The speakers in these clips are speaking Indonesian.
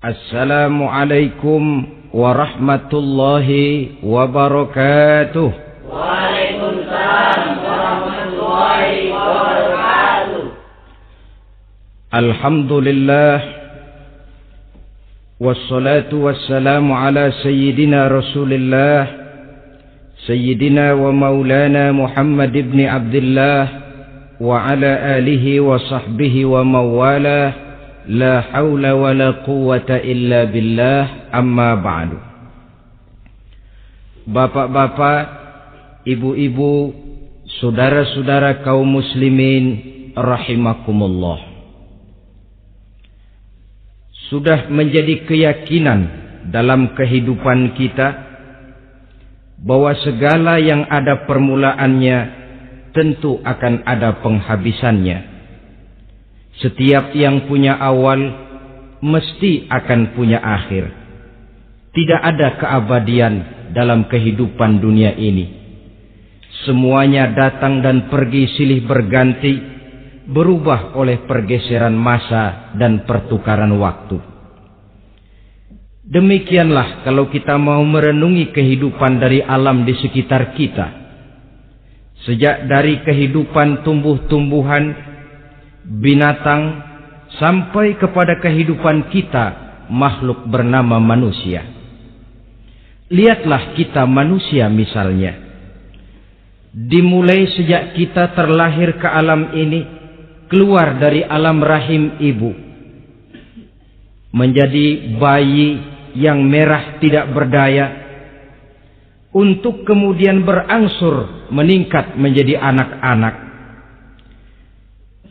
Assalamualaikum warahmatullahi wabarakatuh. Waalaikumsalam warahmatullahi wabarakatuh. Alhamdulillah, wassalatu wassalamu ala sayyidina Rasulillah, sayyidina wa maulana Muhammad ibn Abdullah wa ala alihi wa sahbihi wa mawalah. La haula wa la quwwata illa billah, amma ba'du. Bapak-bapak, ibu-ibu, saudara-saudara kaum muslimin rahimakumullah. Sudah menjadi keyakinan dalam kehidupan kita bahwa segala yang ada permulaannya tentu akan ada penghabisannya. Setiap yang punya awal mesti akan punya akhir. Tidak ada keabadian dalam kehidupan dunia ini. Semuanya datang dan pergi silih berganti, berubah oleh pergeseran masa dan pertukaran waktu. Demikianlah kalau kita mau merenungi kehidupan dari alam di sekitar kita. Sejak dari kehidupan tumbuh-tumbuhan, binatang, sampai kepada kehidupan kita, makhluk bernama manusia. Lihatlah kita manusia misalnya. Dimulai sejak kita terlahir ke alam ini, keluar dari alam rahim ibu, menjadi bayi yang merah tidak berdaya, untuk kemudian berangsur meningkat menjadi anak-anak.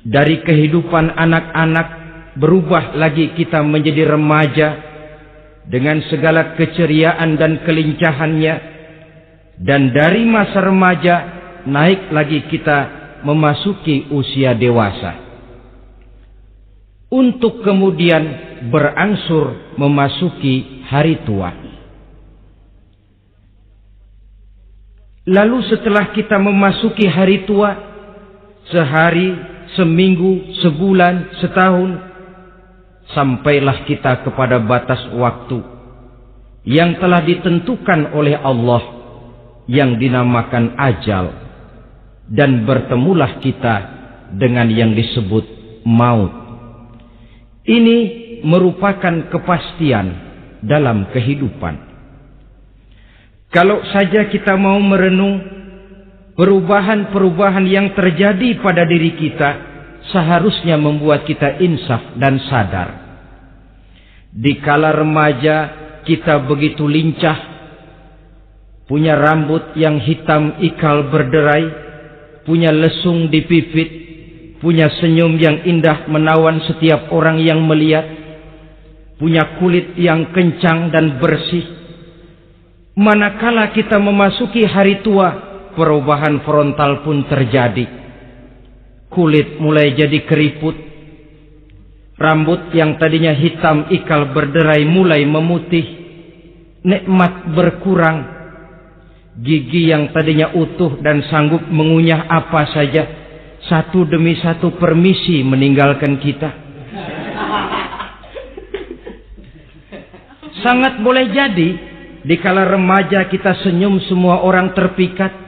Dari kehidupan anak-anak berubah lagi kita menjadi remaja dengan segala keceriaan dan kelincahannya, dan dari masa remaja naik lagi kita memasuki usia dewasa, untuk kemudian berangsur memasuki hari tua. Lalu setelah kita memasuki hari tua, sehari, seminggu, sebulan, setahun, sampailah kita kepada batas waktu yang telah ditentukan oleh Allah, yang dinamakan ajal, dan bertemulah kita dengan yang disebut maut. Ini merupakan kepastian dalam kehidupan. Kalau saja kita mau merenung perubahan-perubahan yang terjadi pada diri kita, seharusnya membuat kita insaf dan sadar. Di kala remaja kita begitu lincah, punya rambut yang hitam ikal berderai, punya lesung di pipit, punya senyum yang indah menawan setiap orang yang melihat, punya kulit yang kencang dan bersih. Manakala kita memasuki hari tua, perubahan frontal pun terjadi. Kulit mulai jadi keriput. Rambut yang tadinya hitam ikal berderai mulai memutih. Nikmat berkurang. Gigi yang tadinya utuh dan sanggup mengunyah apa saja, satu demi satu permisi meninggalkan kita. Sangat boleh jadi dikala remaja kita senyum semua orang terpikat.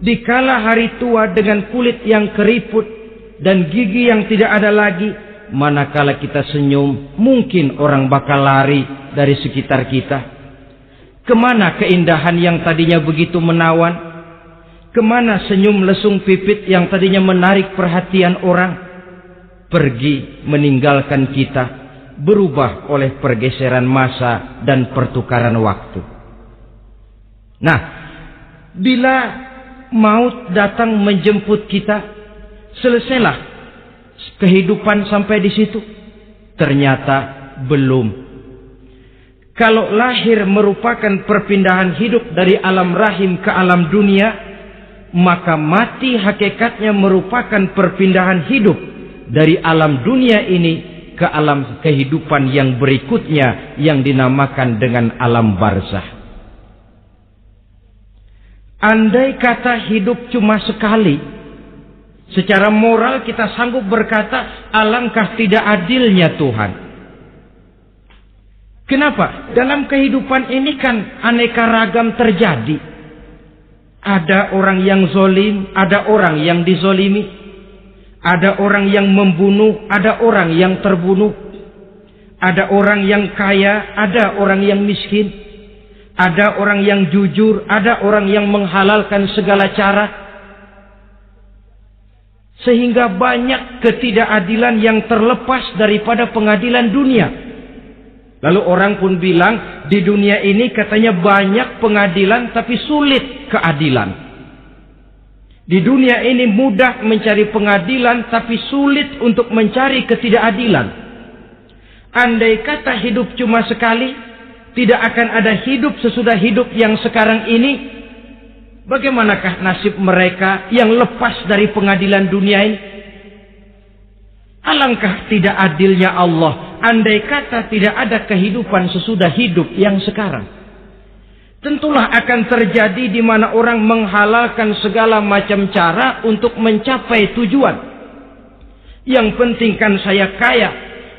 Dikala hari tua dengan kulit yang keriput dan gigi yang tidak ada lagi, manakala kita senyum, mungkin orang bakal lari dari sekitar kita. Kemana keindahan yang tadinya begitu menawan? Kemana senyum lesung pipit yang tadinya menarik perhatian orang? Pergi meninggalkan kita, berubah oleh pergeseran masa dan pertukaran waktu. Nah, bila maut datang menjemput kita, selesailah kehidupan sampai di situ? Ternyata belum. Kalau lahir merupakan perpindahan hidup dari alam rahim ke alam dunia, maka mati hakikatnya merupakan perpindahan hidup dari alam dunia ini ke alam kehidupan yang berikutnya, yang dinamakan dengan alam barzah. Andai kata hidup cuma sekali, secara moral kita sanggup berkata, alangkah tidak adilnya Tuhan. Kenapa? Dalam kehidupan ini kan aneka ragam terjadi. Ada orang yang zolim, ada orang yang dizolimi. Ada orang yang membunuh, ada orang yang terbunuh. Ada orang yang kaya, ada orang yang miskin. Ada orang yang jujur, ada orang yang menghalalkan segala cara. Sehingga banyak ketidakadilan yang terlepas daripada pengadilan dunia. Lalu orang pun bilang, di dunia ini katanya banyak pengadilan tapi sulit keadilan. Di dunia ini mudah mencari pengadilan tapi sulit untuk mencari ketidakadilan. Andai kata hidup cuma sekali, tidak akan ada hidup sesudah hidup yang sekarang ini. Bagaimanakah nasib mereka yang lepas dari pengadilan dunia ini? Alangkah tidak adilnya Allah, andai kata tidak ada kehidupan sesudah hidup yang sekarang. Tentulah akan terjadi di mana orang menghalalkan segala macam cara untuk mencapai tujuan. Yang penting kan saya kaya,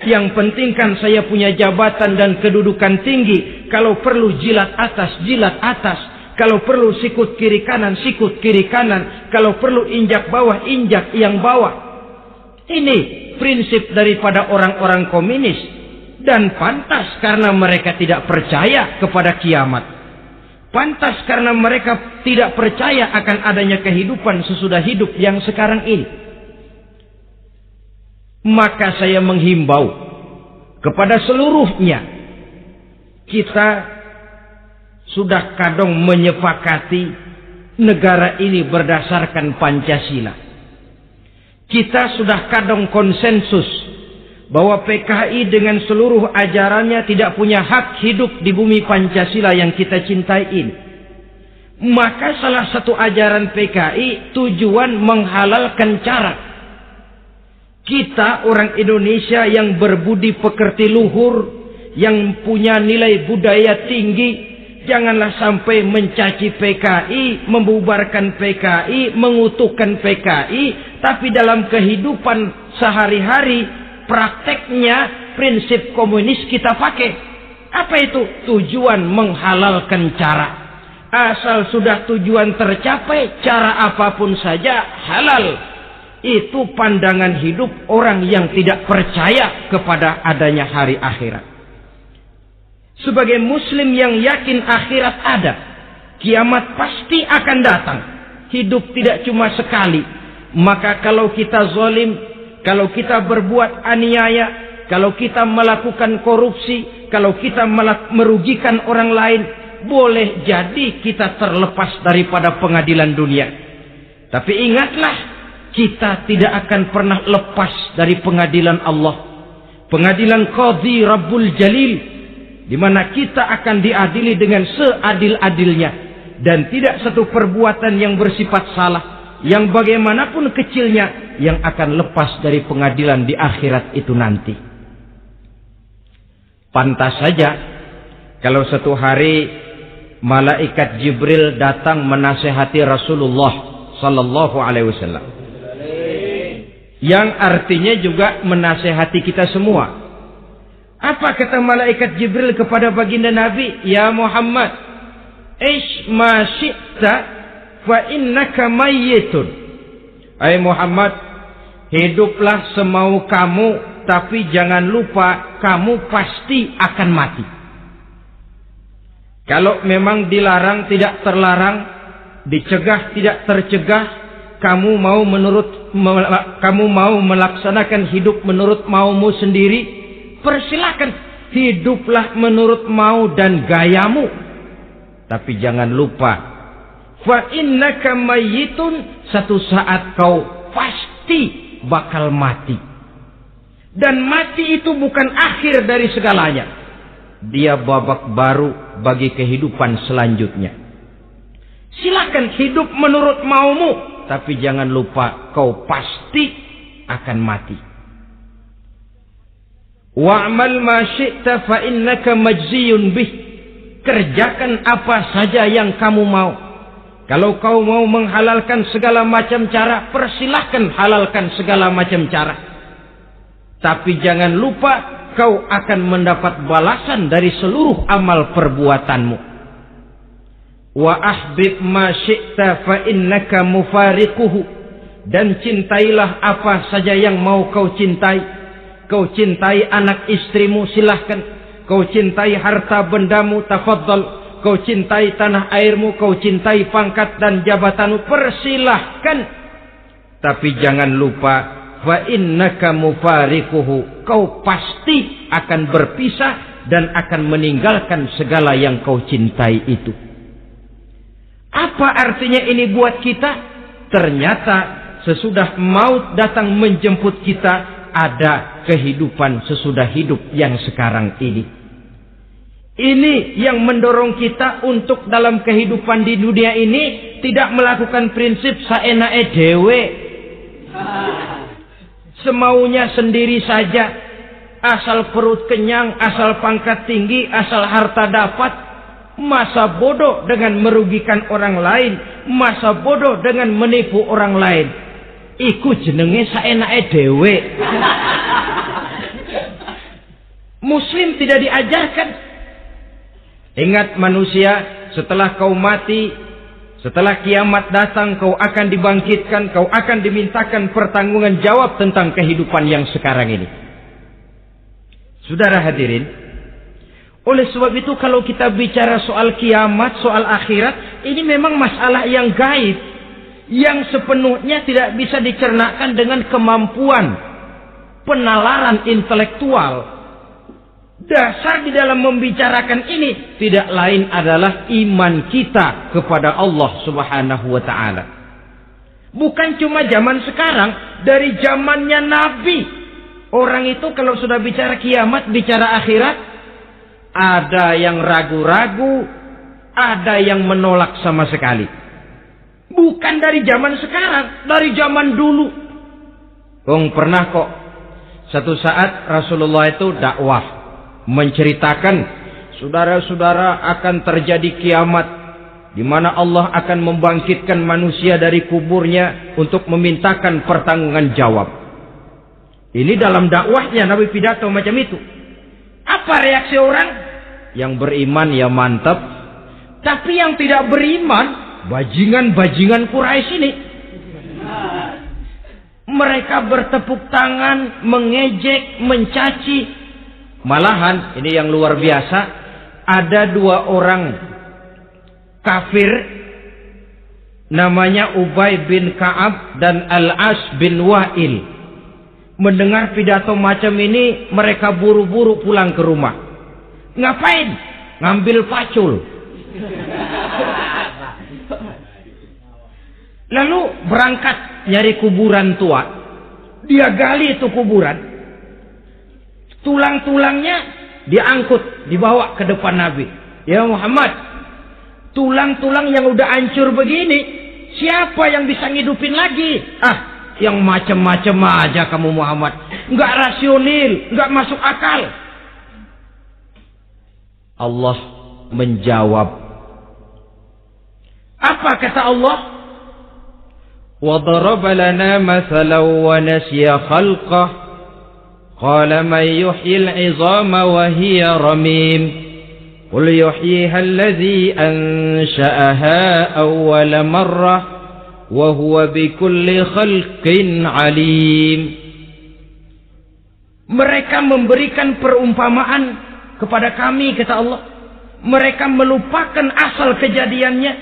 yang penting kan saya punya jabatan dan kedudukan tinggi. Kalau perlu jilat atas, jilat atas. Kalau perlu sikut kiri kanan, sikut kiri kanan. Kalau perlu injak bawah, injak yang bawah. Ini prinsip daripada orang-orang komunis. Dan pantas karena mereka tidak percaya kepada kiamat. Pantas karena mereka tidak percaya akan adanya kehidupan sesudah hidup yang sekarang ini. Maka saya menghimbau kepada seluruhnya. Kita sudah kadang menyepakati negara ini berdasarkan Pancasila. Kita sudah kadang konsensus bahwa PKI dengan seluruh ajarannya tidak punya hak hidup di bumi Pancasila yang kita cintai ini. Maka salah satu ajaran PKI tujuan menghalalkan cara. Kita orang Indonesia yang berbudi pekerti luhur, yang punya nilai budaya tinggi, janganlah sampai mencaci PKI, membubarkan PKI, mengutuhkan PKI, tapi dalam kehidupan sehari-hari prakteknya prinsip komunis kita pakai. Apa itu? Tujuan menghalalkan cara. Asal sudah tujuan tercapai, cara apapun saja halal. Itu pandangan hidup orang yang tidak percaya kepada adanya hari akhirat. Sebagai muslim yang yakin akhirat ada, kiamat pasti akan datang. Hidup tidak cuma sekali. Maka kalau kita zalim, kalau kita berbuat aniaya, kalau kita melakukan korupsi, kalau kita merugikan orang lain, boleh jadi kita terlepas daripada pengadilan dunia. Tapi ingatlah, kita tidak akan pernah lepas dari pengadilan Allah. Pengadilan Qadhi Rabbul Jalil, di mana kita akan diadili dengan seadil-adilnya. Dan tidak satu perbuatan yang bersifat salah, yang bagaimanapun kecilnya, yang akan lepas dari pengadilan di akhirat itu nanti. Pantas saja kalau satu hari malaikat Jibril datang menasihati Rasulullah sallallahu alaihi wasallam. Yang artinya juga menasihati kita semua. Apa kata malaikat Jibril kepada baginda Nabi? Ya Muhammad, ish ma syi'ta fa innaka mayyitun. Hai Muhammad, hiduplah semau kamu, tapi jangan lupa kamu pasti akan mati. Kalau memang dilarang tidak terlarang, dicegah tidak tercegah, kamu mau melaksanakan hidup menurut maumu sendiri, persilakan, hiduplah menurut mau dan gayamu. Tapi jangan lupa, fa innaka mayyitun, satu saat kau pasti bakal mati. Dan mati itu bukan akhir dari segalanya. Dia babak baru bagi kehidupan selanjutnya. Silakan hidup menurut maumu, tapi jangan lupa kau pasti akan mati. Wa'mal ma syi'ta fa innaka majziyun bih. Kerjakan apa saja yang kamu mau. Kalau kau mau menghalalkan segala macam cara, persilahkan halalkan segala macam cara. Tapi jangan lupa kau akan mendapat balasan dari seluruh amal perbuatanmu. Wa ahbib ma syi'ta fa innaka mufariquhu. Dan cintailah apa saja yang mau kau cintai. Kau cintai anak istrimu, silahkan. Kau cintai harta bendamu, tafadhal. Kau cintai tanah airmu, kau cintai pangkat dan jabatanmu, persilahkan. Tapi jangan lupa, fa innaka mufariquhu. Kau pasti akan berpisah dan akan meninggalkan segala yang kau cintai itu. Apa artinya ini buat kita? Ternyata sesudah maut datang menjemput kita, ada kehidupan sesudah hidup yang sekarang ini. Ini yang mendorong kita untuk dalam kehidupan di dunia ini tidak melakukan prinsip saenake dhewe, semaunya sendiri saja, asal perut kenyang, asal pangkat tinggi, asal harta dapat. Masa bodoh dengan merugikan orang lain, masa bodoh dengan menipu orang lain. Iku jenenge saenake dhewe. Muslim tidak diajarkan. Ingat manusia, setelah kau mati, setelah kiamat datang, kau akan dibangkitkan, kau akan dimintakan pertanggungan jawab tentang kehidupan yang sekarang ini. Saudara hadirin, oleh sebab itu kalau kita bicara soal kiamat, soal akhirat, ini memang masalah yang gaib, yang sepenuhnya tidak bisa dicernakan dengan kemampuan penalaran intelektual. Dasar di dalam membicarakan ini tidak lain adalah iman kita kepada Allah Subhanahu wa ta'ala. Bukan cuma zaman sekarang, dari zamannya Nabi. Orang itu kalau sudah bicara kiamat, bicara akhirat, ada yang ragu-ragu, ada yang menolak sama sekali. Bukan dari zaman sekarang, dari zaman dulu. Pernah kok satu saat Rasulullah itu dakwah, menceritakan, saudara-saudara, akan terjadi kiamat di mana Allah akan membangkitkan manusia dari kuburnya untuk memintakan pertanggungan jawab. Ini dalam dakwahnya Nabi pidato macam itu. Apa reaksi orang? Yang beriman ya mantap, tapi yang tidak beriman, bajingan-bajingan Quraisy ini, mereka bertepuk tangan, mengejek, mencaci. Malahan ini yang luar biasa, ada dua orang kafir namanya Ubay bin Ka'ab dan Al-As bin Wa'il. Mendengar pidato macam ini, mereka buru-buru pulang ke rumah. Ngapain? Ngambil pacul. Lalu berangkat nyari kuburan tua. Dia gali itu kuburan. Tulang-tulangnya diangkut, dibawa ke depan Nabi. Ya Muhammad, tulang-tulang yang udah hancur begini, siapa yang bisa ngidupin lagi? Yang macam-macam aja kamu Muhammad. Enggak rasional, enggak masuk akal. Allah menjawab. Apa kata Allah? Wa daraba lana mathalan wa nasiya khalqah. قال من يحيي العظام وهي رميم قل يحييها الذي أنشأها أول مرة وهو بكل خلق عليم. Mereka memberikan perumpamaan kepada kami, kata Allah. Mereka melupakan asal kejadiannya.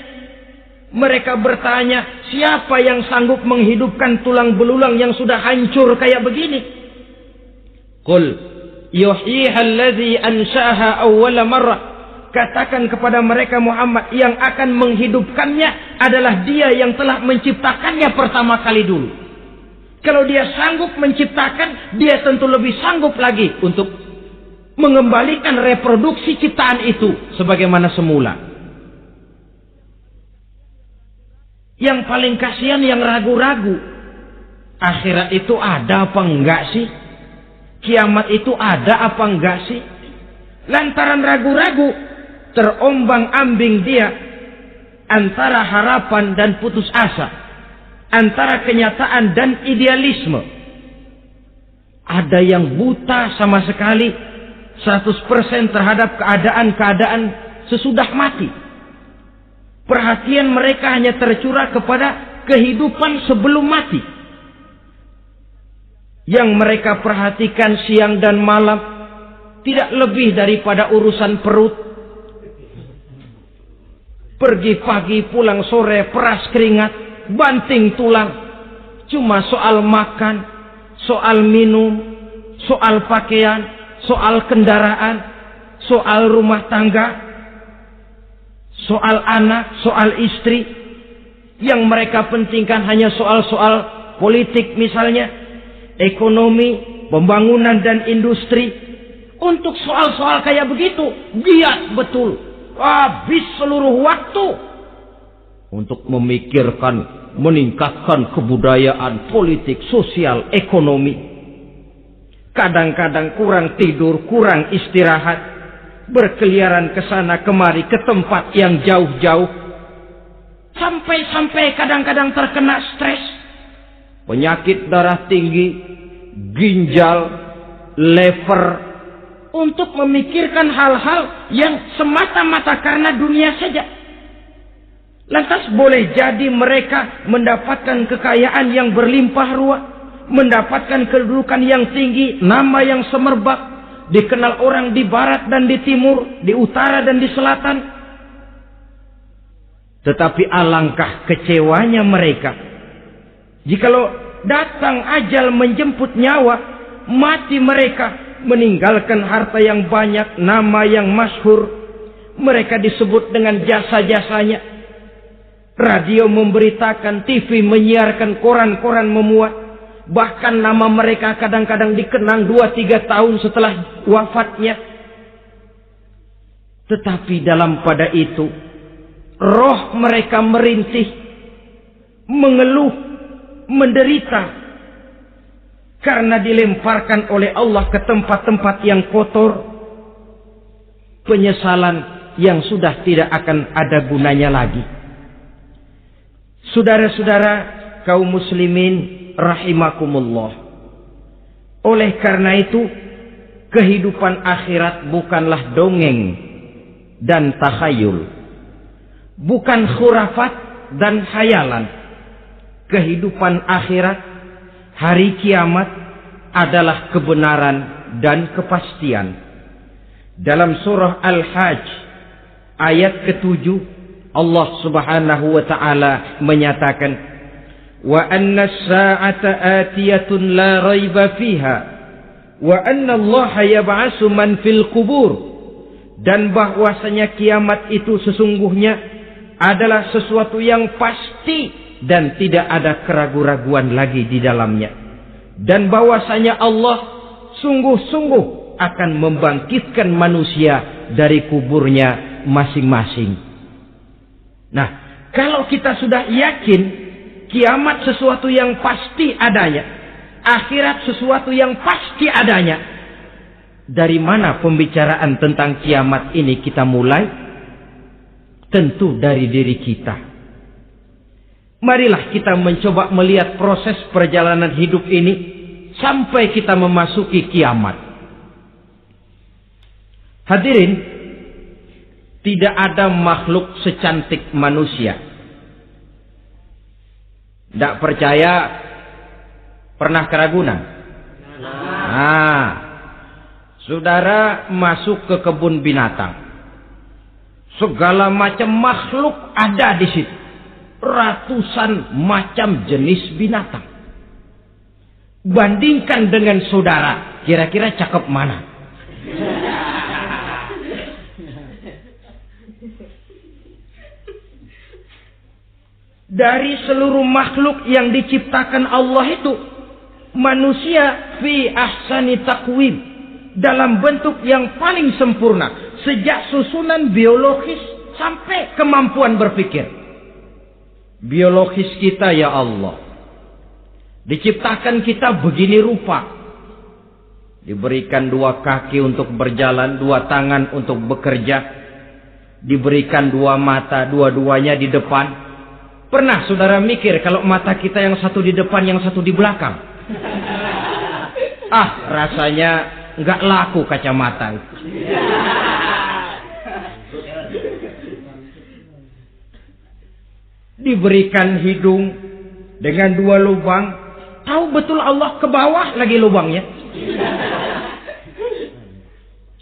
Mereka bertanya, siapa yang sanggup menghidupkan tulang belulang yang sudah hancur kayak begini? Qul yuhyiha alladhi ansha'aha awwala marrah. Katakan kepada mereka Muhammad, yang akan menghidupkannya adalah dia yang telah menciptakannya pertama kali dulu. Kalau dia sanggup menciptakan, dia tentu lebih sanggup lagi untuk mengembalikan reproduksi ciptaan itu sebagaimana semula. Yang paling kasihan yang ragu-ragu. Akhirat itu ada apa enggak sih? Kiamat itu ada apa enggak sih? Lantaran ragu-ragu, terombang-ambing dia antara harapan dan putus asa, antara kenyataan dan idealisme. Ada yang buta sama sekali 100% terhadap keadaan-keadaan sesudah mati. Perhatian mereka hanya tercurah kepada kehidupan sebelum mati. Yang mereka perhatikan siang dan malam tidak lebih daripada urusan perut. Pergi pagi, pulang sore, peras keringat, banting tulang. Cuma soal makan, soal minum, soal pakaian, soal kendaraan, soal rumah tangga, soal anak, soal istri. Yang mereka pentingkan hanya soal-soal politik misalnya, ekonomi, pembangunan dan industri. Untuk soal-soal kayak begitu, giat betul. Habis seluruh waktu untuk memikirkan, meningkatkan kebudayaan, politik, sosial, ekonomi. Kadang-kadang kurang tidur, kurang istirahat, berkeliaran ke sana kemari ke tempat yang jauh-jauh. Sampai-sampai kadang-kadang terkena stres, penyakit darah tinggi, ginjal, lever, untuk memikirkan hal-hal yang semata-mata karena dunia saja. Lantas boleh jadi mereka mendapatkan kekayaan yang berlimpah ruah, mendapatkan kedudukan yang tinggi, nama yang semerbak, dikenal orang di barat dan di timur, di utara dan di selatan. Tetapi alangkah kecewanya mereka jikalau datang ajal menjemput nyawa, mati mereka, meninggalkan harta yang banyak, nama yang masyhur. Mereka disebut dengan jasa-jasanya. Radio memberitakan, TV menyiarkan, koran-koran memuat. Bahkan nama mereka kadang-kadang dikenang 2-3 tahun setelah wafatnya. Tetapi dalam pada itu, roh mereka merintih, mengeluh, menderita. Karena dilemparkan oleh Allah ke tempat-tempat yang kotor. Penyesalan yang sudah tidak akan ada gunanya lagi. Saudara-saudara kaum muslimin rahimakumullah. Oleh karena itu, kehidupan akhirat bukanlah dongeng dan takhayul. Bukan khurafat dan khayalan. Kehidupan akhirat, hari kiamat adalah kebenaran dan kepastian. Dalam surah Al-Hajj ayat ke-7, Allah Subhanahu wa taala menyatakan, wa anna as-sa'ata atiyatun la raiba fiha wa anna Allah yab'atsu man fil qubur, dan bahwasanya kiamat itu sesungguhnya adalah sesuatu yang pasti dan tidak ada keraguan-raguan lagi di dalamnya, dan bahwasanya Allah sungguh-sungguh akan membangkitkan manusia dari kuburnya masing-masing. Nah, kalau kita sudah yakin kiamat sesuatu yang pasti adanya, akhirat sesuatu yang pasti adanya, dari mana pembicaraan tentang kiamat ini kita mulai? Tentu dari diri kita. Marilah kita mencoba melihat proses perjalanan hidup ini sampai kita memasuki kiamat. Hadirin, tidak ada makhluk secantik manusia. Tidak percaya, pernah keragunan? Nah, saudara masuk ke kebun binatang. Segala macam makhluk ada di situ. Ratusan macam jenis binatang. Bandingkan dengan saudara, kira-kira cakep mana? Dari seluruh makhluk yang diciptakan Allah itu, manusia fi ahsani taqwim, dalam bentuk yang paling sempurna, sejak susunan biologis sampai kemampuan berpikir. Biologis kita ya Allah, diciptakan kita begini rupa, diberikan 2 kaki untuk berjalan, 2 tangan untuk bekerja, diberikan 2 mata, dua-duanya di depan. Pernah saudara mikir kalau mata kita yang satu di depan, yang satu di belakang? Rasanya nggak laku kacamata. Diberikan hidung dengan 2 lubang, tahu betul Allah ke bawah lagi lubangnya.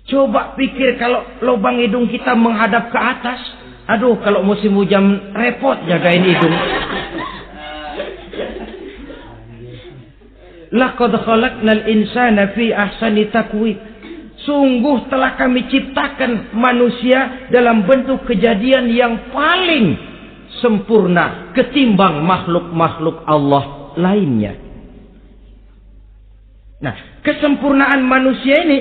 Coba pikir kalau lubang hidung kita menghadap ke atas. Aduh, kalau musim hujan repot jagain hidung. Laqad khalaqnal insana fi ahsani taqwim. Sungguh telah kami ciptakan manusia dalam bentuk kejadian yang paling sempurna ketimbang makhluk-makhluk Allah lainnya. Nah, kesempurnaan manusia ini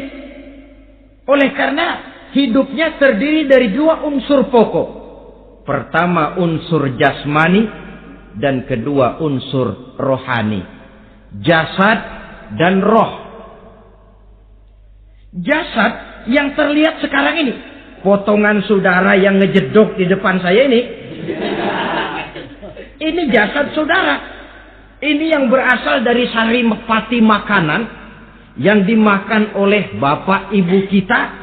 oleh karena hidupnya terdiri dari 2 unsur pokok. Pertama unsur jasmani dan kedua unsur rohani. Jasad dan roh. Jasad yang terlihat sekarang ini, potongan saudara yang ngejedok di depan saya ini jasad saudara. Ini yang berasal dari sari pati makanan yang dimakan oleh bapak ibu kita.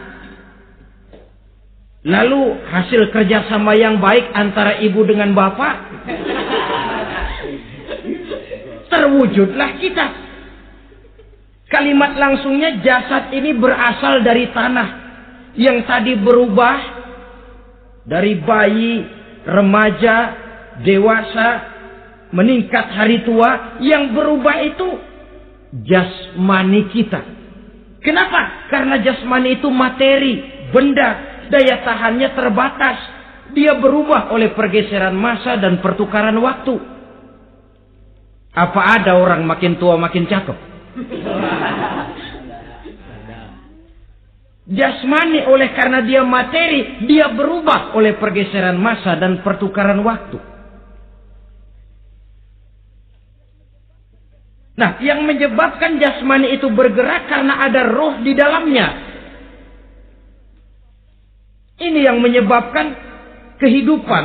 Lalu hasil kerjasama yang baik antara ibu dengan bapak, terwujudlah kita. Kalimat langsungnya jasad ini berasal dari tanah yang tadi berubah dari bayi, remaja, dewasa, meningkat hari tua. Yang berubah itu jasmani kita. Kenapa? Karena jasmani itu materi, benda, daya tahannya terbatas. Dia berubah oleh pergeseran masa dan pertukaran waktu. Apa ada orang makin tua makin cakep? Jasmani oleh karena dia materi, dia berubah oleh pergeseran masa dan pertukaran waktu. Nah, yang menyebabkan jasmani itu bergerak karena ada roh di dalamnya. Ini yang menyebabkan kehidupan.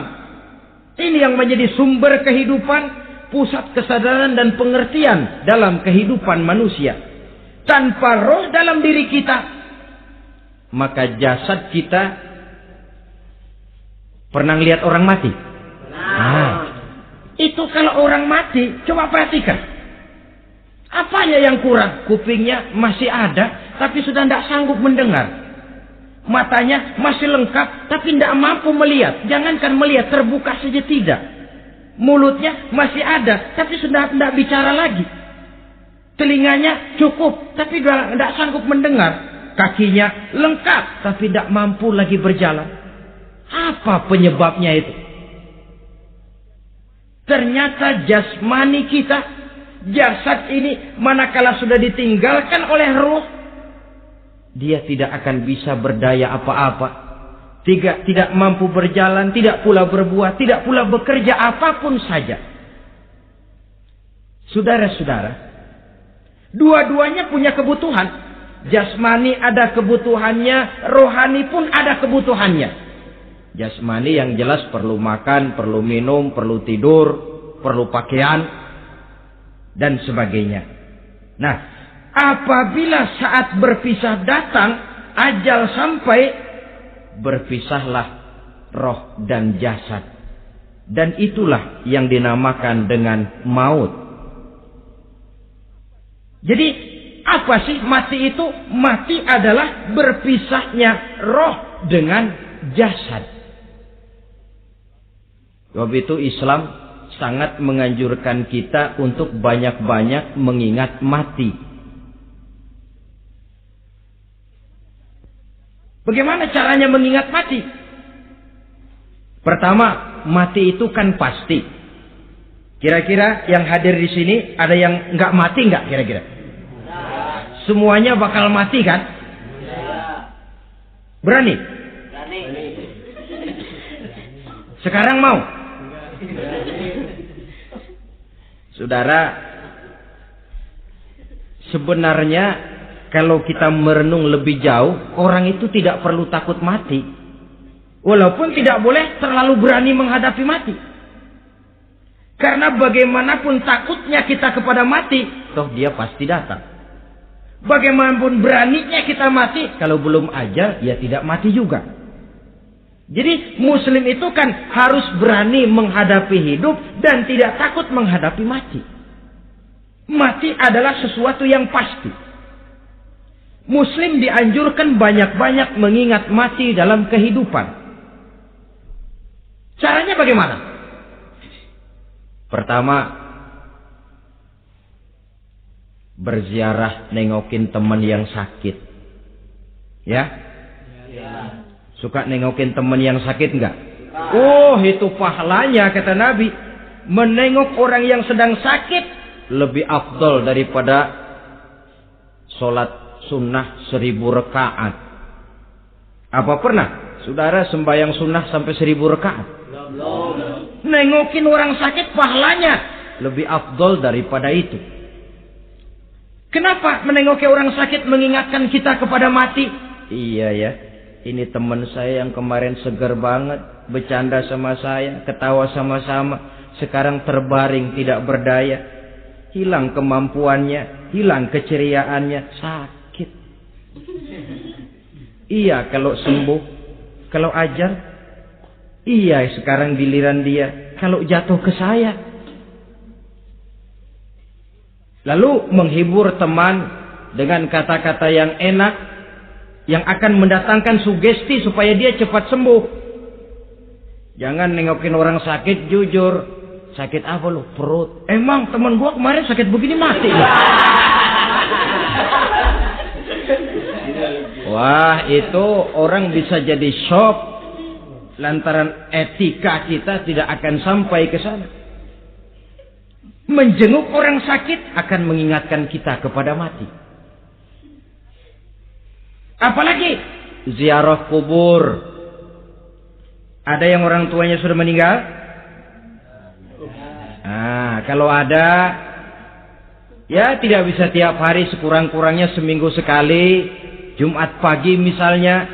Ini yang menjadi sumber kehidupan, pusat kesadaran dan pengertian dalam kehidupan manusia. Tanpa roh dalam diri kita, maka jasad kita, pernah lihat orang mati? Itu kalau orang mati, coba perhatikan. Apanya yang kurang? Kupingnya masih ada, tapi sudah tidak sanggup mendengar. Matanya masih lengkap, tapi tidak mampu melihat. Jangankan melihat, terbuka saja tidak. Mulutnya masih ada, tapi sudah tidak bicara lagi. Telinganya cukup, tapi sudah tidak sanggup mendengar. Kakinya lengkap, tapi tidak mampu lagi berjalan. Apa penyebabnya itu? Ternyata jasmani kita, jasad ini, manakala sudah ditinggalkan oleh roh, dia tidak akan bisa berdaya apa-apa. Tidak mampu berjalan, tidak pula berbuat, tidak pula bekerja apapun saja. Saudara-saudara, dua-duanya punya kebutuhan. Jasmani ada kebutuhannya, rohani pun ada kebutuhannya. Jasmani yang jelas perlu makan, perlu minum, perlu tidur, perlu pakaian, dan sebagainya. Nah, apabila saat berpisah datang, ajal sampai, berpisahlah roh dan jasad. Dan itulah yang dinamakan dengan maut. Jadi, apa sih mati itu? Mati adalah berpisahnya roh dengan jasad. Sebab itu Islam sangat menganjurkan kita untuk banyak-banyak mengingat mati. Bagaimana caranya mengingat mati? Pertama, mati itu kan pasti. Kira-kira yang hadir di sini ada yang nggak mati nggak kira-kira? Semuanya bakal mati kan? Berani? Sekarang mau? Saudara, sebenarnya kalau kita merenung lebih jauh, orang itu tidak perlu takut mati. Walaupun tidak boleh terlalu berani menghadapi mati. Karena bagaimanapun takutnya kita kepada mati, toh dia pasti datang. Bagaimanapun beraninya kita mati, kalau belum ajal, ya tidak mati juga. Jadi muslim itu kan harus berani menghadapi hidup dan tidak takut menghadapi mati. Mati adalah sesuatu yang pasti. Muslim dianjurkan banyak-banyak mengingat mati dalam kehidupan. Caranya bagaimana? Pertama, berziarah nengokin teman yang sakit. Ya? Suka nengokin teman yang sakit enggak? Oh, itu pahalanya kata Nabi. Menengok orang yang sedang sakit lebih afdal daripada sholat sunnah 1000 rakaat. Apa pernah saudara sembahyang sunnah sampai 1000 rakaat? Nengokin orang sakit pahalanya lebih afdal daripada itu. Kenapa menengoki orang sakit mengingatkan kita kepada mati? Iya ya, ini teman saya yang kemarin segar banget, bercanda sama saya, ketawa sama-sama, sekarang terbaring tidak berdaya, hilang kemampuannya, hilang keceriaannya, sakit. Iya kalau sembuh, kalau ajal, iya sekarang giliran dia, kalau jatuh ke saya. Lalu menghibur teman dengan kata-kata yang enak, yang akan mendatangkan sugesti supaya dia cepat sembuh. Jangan nengokin orang sakit jujur. Sakit apa lu? Perut. Emang teman gua kemarin sakit begini mati. Wah, itu orang bisa jadi shock lantaran etika kita tidak akan sampai ke sana. Menjenguk orang sakit akan mengingatkan kita kepada mati. Apalagi ziarah kubur. Ada yang orang tuanya sudah meninggal? Nah, kalau ada, ya tidak bisa tiap hari, sekurang-kurangnya seminggu sekali. Jumat pagi misalnya,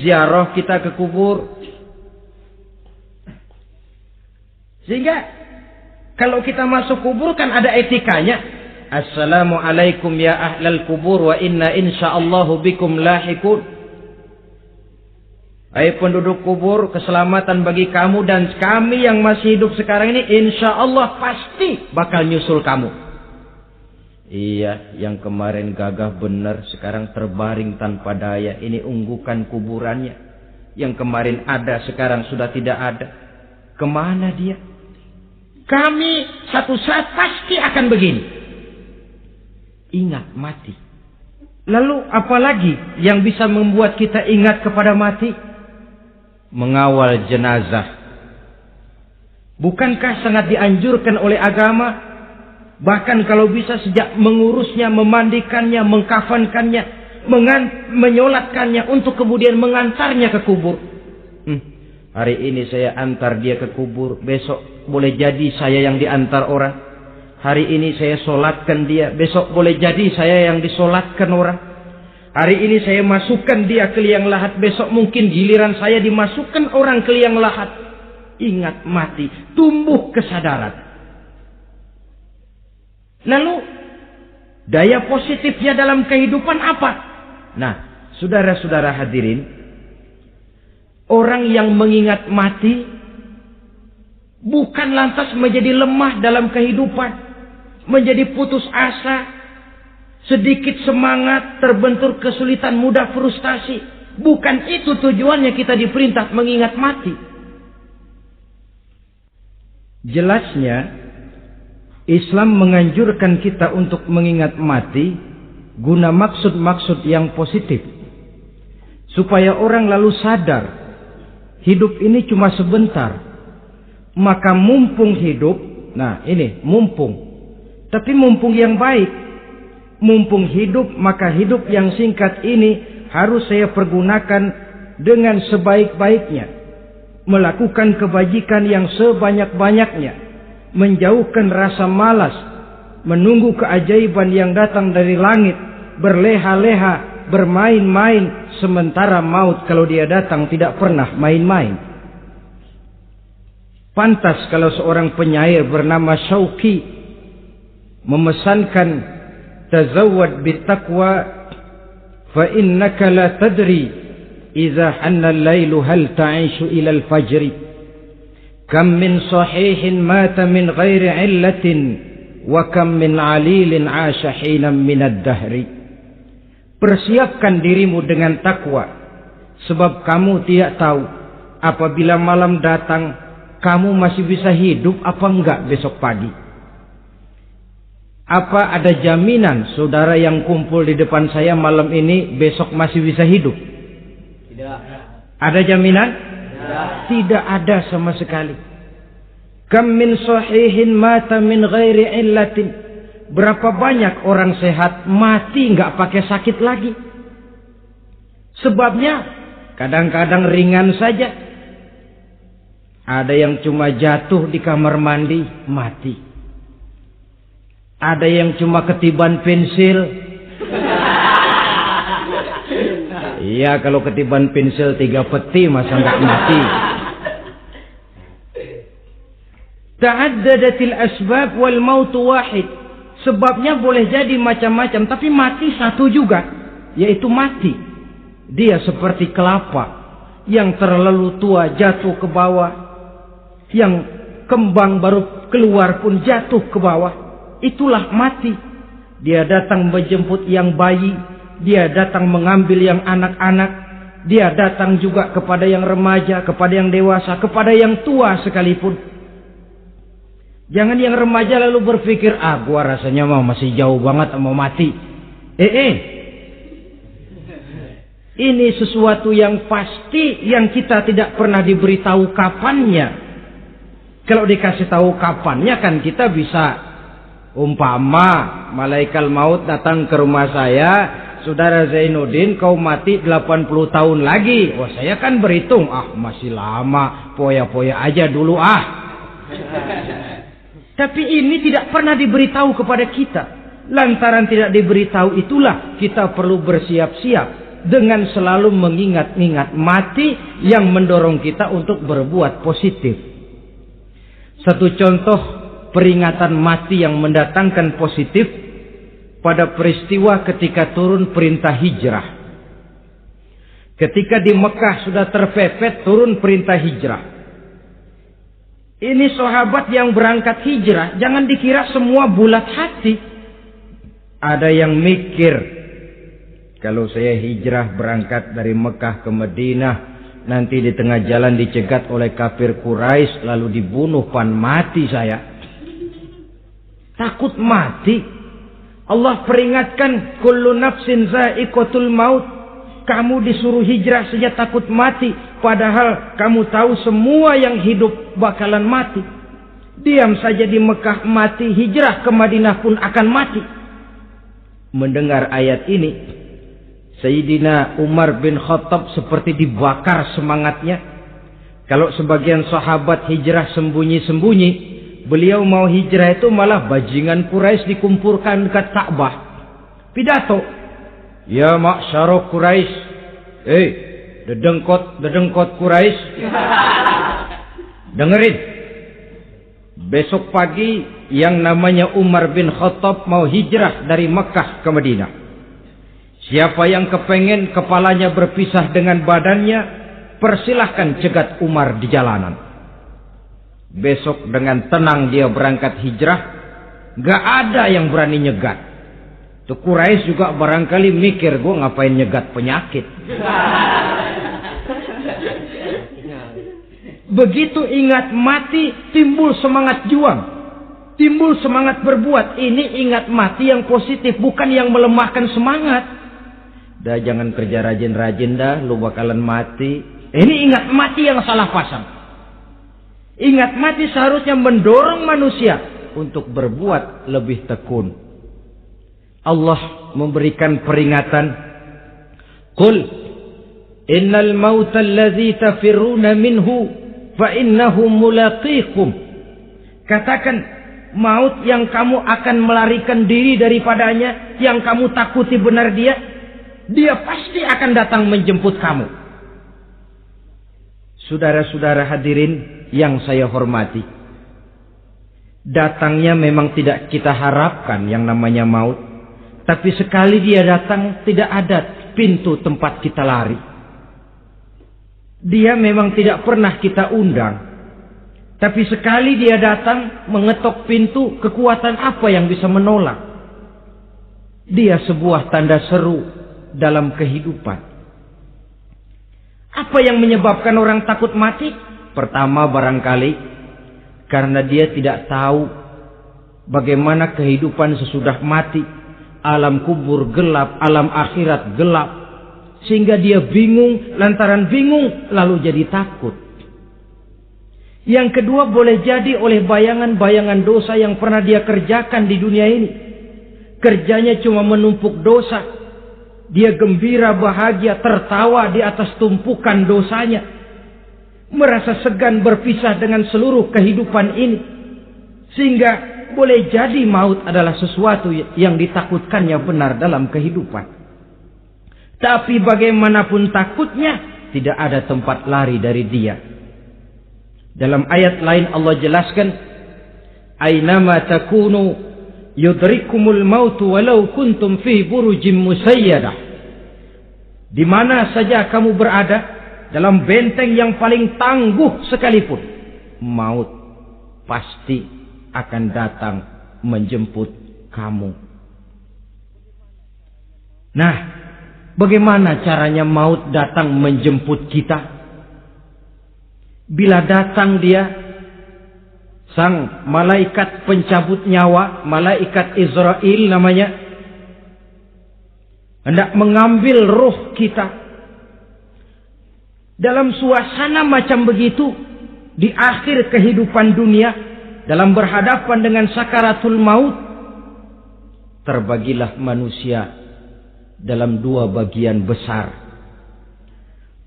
ziarah kita ke kubur. Sehingga kalau kita masuk kubur kan ada etikanya. Assalamualaikum ya ahlal kubur wa inna insyaallahu bikum lahikun. Hai penduduk kubur, keselamatan bagi kamu dan kami yang masih hidup sekarang ini insyaallah pasti bakal nyusul kamu. Iya, yang kemarin gagah benar sekarang terbaring tanpa daya. Ini unggukan kuburannya. Yang kemarin ada sekarang sudah tidak ada. Kemana dia? Kami satu saat pasti akan begini. Ingat mati. Lalu apalagi yang bisa membuat kita ingat kepada mati? Mengawal jenazah. Bukankah sangat dianjurkan oleh agama? Bahkan kalau bisa sejak mengurusnya, memandikannya, mengkafankannya, menyolatkannya untuk kemudian mengantarnya ke kubur. Hari ini saya antar dia ke kubur, besok boleh jadi saya yang diantar orang. Hari ini saya solatkan dia, besok boleh jadi saya yang disolatkan orang. Hari ini saya masukkan dia ke liang lahat, besok mungkin giliran saya dimasukkan orang ke liang lahat. Ingat mati, tumbuh kesadaran. Lalu daya positifnya dalam kehidupan apa? Nah, saudara-saudara hadirin, orang yang mengingat mati bukan lantas menjadi lemah dalam kehidupan, menjadi putus asa, sedikit semangat, terbentur kesulitan, mudah frustasi. Bukan itu tujuannya kita diperintah mengingat mati. Jelasnya Islam menganjurkan kita untuk mengingat mati guna maksud-maksud yang positif, supaya orang lalu sadar hidup ini cuma sebentar. Maka mumpung hidup, nah ini mumpung, tapi mumpung yang baik. Mumpung hidup, maka hidup yang singkat ini harus saya pergunakan dengan sebaik-baiknya, melakukan kebajikan yang sebanyak-banyaknya, menjauhkan rasa malas, menunggu keajaiban yang datang dari langit, berleha-leha, bermain-main, sementara maut kalau dia datang tidak pernah main-main. Pantas kalau seorang penyair bernama Syauqi memesankan tazawwad bittaqwa fa innaka la tadri idza hanna al-lailu hal ta'ishu ila al-fajr. Kam min sahihin mata min ghairi illatin wa kam min alilin 'asha hinan min ad-dahri. Persiapkan dirimu dengan takwa, sebab kamu tidak tahu apabila malam datang kamu masih bisa hidup apa enggak besok pagi. Apa ada jaminan saudara yang kumpul di depan saya malam ini besok masih bisa hidup? Tidak. Ada jaminan? Tidak. Tidak ada sama sekali. Kam min sahihin mata min ghairi illatin. Berapa banyak orang sehat mati enggak pakai sakit lagi. Sebabnya kadang-kadang ringan saja. Ada yang cuma jatuh di kamar mandi mati. Ada yang cuma ketiban pensil. Iya, kalau ketiban pensil 3 peti masa enggak mati. Ta'addadatil asbab wal mautu wahid. Sebabnya boleh jadi macam-macam, tapi mati satu juga, yaitu mati. Dia seperti kelapa yang terlalu tua jatuh ke bawah, yang kembang baru keluar pun jatuh ke bawah. Itulah mati. Dia datang menjemput yang bayi, dia datang mengambil yang anak-anak, dia datang juga kepada yang remaja, kepada yang dewasa, kepada yang tua sekalipun. Jangan yang remaja lalu berpikir, gua rasanya masih jauh banget mau mati. Ini sesuatu yang pasti yang kita tidak pernah diberitahu kapannya. Kalau dikasih tahu kapannya kan kita bisa, umpama malaikat maut datang ke rumah saya, saudara Zainuddin kau mati 80 tahun lagi. Wah, saya kan berhitung, masih lama, poya-poya aja dulu . Tapi ini tidak pernah diberitahu kepada kita. Lantaran tidak diberitahu itulah kita perlu bersiap-siap dengan selalu mengingat-ingat mati yang mendorong kita untuk berbuat positif. Satu contoh peringatan mati yang mendatangkan positif pada peristiwa ketika turun perintah hijrah. Ketika di Mekah sudah terpepet turun perintah hijrah. Ini sahabat yang berangkat hijrah, jangan dikira semua bulat hati. Ada yang mikir, kalau saya hijrah berangkat dari Mekah ke Madinah, nanti di tengah jalan dicegat oleh kafir Quraisy lalu dibunuh, mati saya. Takut mati. Allah peringatkan, kullu nafsin za'iqatul maut. Kamu disuruh hijrah saja takut mati, padahal kamu tahu semua yang hidup bakalan mati. Diam saja di Mekah mati, hijrah ke Madinah pun akan mati. Mendengar ayat ini, Sayyidina Umar bin Khattab seperti dibakar semangatnya. Kalau sebagian sahabat hijrah sembunyi-sembunyi, beliau mau hijrah itu malah bajingan Quraisy dikumpulkan dekat Ka'bah. Pidato. Ya ma'syara Quraisy. Dedengkot Quraisy. Dengerin. Besok pagi yang namanya Umar bin Khattab mau hijrah dari Mekah ke Madinah. Siapa yang kepengen kepalanya berpisah dengan badannya, persilahkan cegat Umar di jalanan. Besok dengan tenang dia berangkat hijrah, gak ada yang berani nyegat. Tuh Quraisy juga barangkali mikir, gue ngapain nyegat penyakit. Begitu ingat mati, timbul semangat juang, timbul semangat berbuat. Ini ingat mati yang positif, bukan yang melemahkan semangat. Dah jangan kerja rajin-rajin dah, lu bakalan mati. Ini ingat mati yang salah pasang. Ingat mati seharusnya mendorong manusia untuk berbuat lebih tekun. Allah memberikan peringatan, Qul innal mauta allazi tafirruna minhu fa innahu mulaqikum. Katakan, maut yang kamu akan melarikan diri daripadanya, yang kamu takuti benar dia pasti akan datang menjemput kamu. Saudara-saudara hadirin yang saya hormati, datangnya memang tidak kita harapkan yang namanya maut. Tapi sekali dia datang, tidak ada pintu tempat kita lari. Dia memang tidak pernah kita undang. Tapi sekali dia datang, mengetok pintu, kekuatan apa yang bisa menolak? Dia sebuah tanda seru dalam kehidupan. Apa yang menyebabkan orang takut mati? Pertama barangkali karena dia tidak tahu bagaimana kehidupan sesudah mati. Alam kubur gelap, alam akhirat gelap. Sehingga dia bingung, lantaran bingung lalu jadi takut. Yang kedua boleh jadi oleh bayangan-bayangan dosa yang pernah dia kerjakan di dunia ini. Kerjanya cuma menumpuk dosa. Dia gembira, bahagia, tertawa di atas tumpukan dosanya. Merasa segan berpisah dengan seluruh kehidupan ini. Sehingga boleh jadi maut adalah sesuatu yang ditakutkannya benar dalam kehidupan. Tapi bagaimanapun takutnya, tidak ada tempat lari dari dia. Dalam ayat lain Allah jelaskan, Aynama takunu yudrikumul mautu walau kuntum fi burujim musayyadah. Di mana saja kamu berada, dalam benteng yang paling tangguh sekalipun, maut pasti akan datang menjemput kamu. Nah, bagaimana caranya maut datang menjemput kita? Bila datang dia, sang malaikat pencabut nyawa, malaikat Israel namanya, hendak mengambil roh kita. Dalam suasana macam begitu, di akhir kehidupan dunia, dalam berhadapan dengan sakaratul maut, terbagilah manusia dalam dua bagian besar.